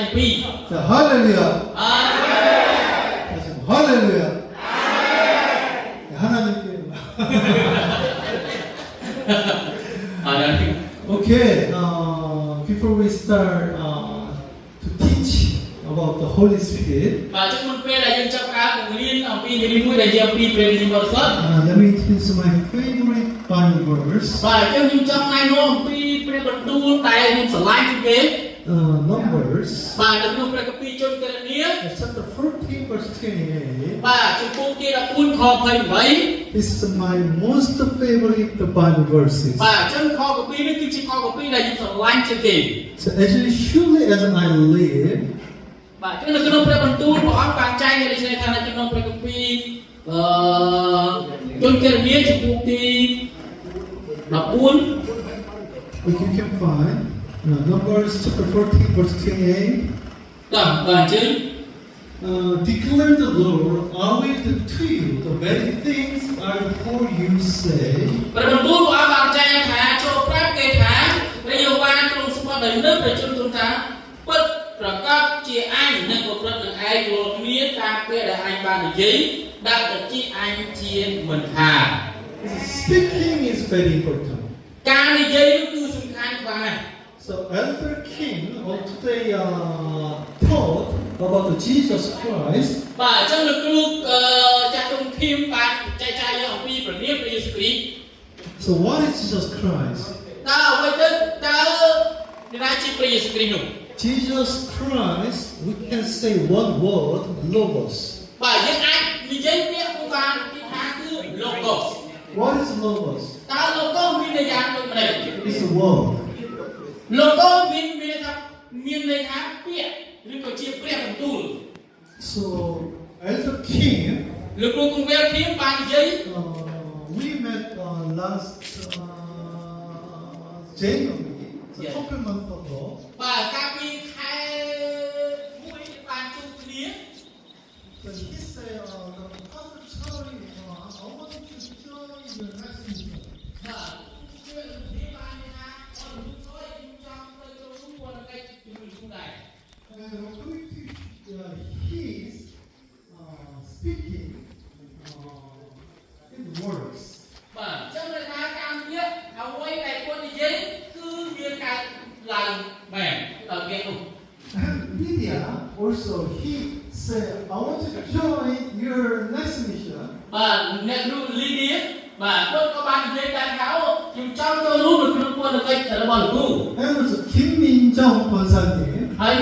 ទាំងពីរ 자, 할렐루야. អា 다시 한번 할렐루야. 네, 하나님께. អរគុណ Okay. Before we start to teach about the Holy Spirit, បាទចឹងមុនពេលដែលយើងចាប់ផ្ដើមបង្រៀនអំពីមេរៀនមួយដែលជាអំពីព្រះវិញ្ញាណបរិសុទ្ធ let me introduce my favorite Bible verse. បាទចឹងខ្ញុំចង់ណែនាំអំពីព្រះបន្ទូលដែលខ្ញុំស្រឡាញ់ជាងគេ Numbers បាទនៅក្នុងព្រះគម្ពីរជនគណនា chapter 14 verse 28. បាទចំពោះទី14ខ28 This is my most favorite Bible verses. បាទចឹងខគម្ពីរនេះគឺជាខគម្ពីរដែលខ្ញុំស្រឡាញ់ជាងគេ So actually, surely as I live, បាទចឹងនៅក្នុងព្រះបន្ទូលព្រះអង្គបានចែងនៅដូចនេះថានៅក្នុងព្រះគម្ពីរជនគណនាចំពោះទី14 which you can find Numbers chapter 14 verse 28. បាទអញ្ចឹង Declare the Lord, I will do to you the very things I before you say. ព្រះបន្ទូលព្រះអង្គបានចែងថាចូលប្រាប់គេថាព្រះយេហូវ៉ាទ្រង់ស្បត់ដោយនឹកព្រះជន្មទ្រង់ថាពិតប្រកបជាអញនឹងប្រព្រឹត្តនឹងឯងយល់គ្នាតាមពេលដែលអញបាននិយាយដាក់ទៅជាអញជាមិនថា Speaking is very important. ការនិយាយនោះគឺសំខាន់ខ្លាំងណាស់ So Elder King today taught about Jesus Christ. បាទអញ្ចឹងលោកគ្រូចាស់ទុំឃីមបានចែកចាយអំពីព្រះនាមព្រះយេស៊ូវគ្រីស្ទ So what is Jesus Christ? តើអ្វីទៅតើអ្នកជាព្រះយេស៊ូវគ្រីស្ទនោះ Jesus Christ, we can say one word, logos. បាទយើងអាចនិយាយពាក្យបានពីថាគឺ logos What is logos? តើ logos មានន័យយ៉ាងដូចម្ដេច It's a word. logos មានន័យថាពាក្យឬក៏ជាព្រះបន្ទូល So Elder King, លោកគ្រូគង្វាលឃីមបាននិយាយ we met last January, a Yeah. couple months ago. បាទកាលពីខែមួយបានជួបគ្នា But he said, Pastor Charlie, I want to join your next meeting. បាទគឺនិយាយបានថាអរគុណអើយខ្ញុំចង់ទៅចូលរួមវត្តកិច្ចជាមួយលោកដែរ And he's speaking in words. បាទអញ្ចឹងន័យថាតាមរយៈអ្វីដែលគាត់និយាយគឺមានការឡើងមែនដល់គេនោះ And Lydia also, he said, I want to join your next mission. បាទអ្នកគ្រូលីឌីបាទគាត់ក៏បាននិយាយតាមថាខ្ញុំចង់ចូលរួមនៅក្នុងវត្តកិច្ចរបស់លោកគ្រូ And also Kim Min-jung 권사님. ហើយ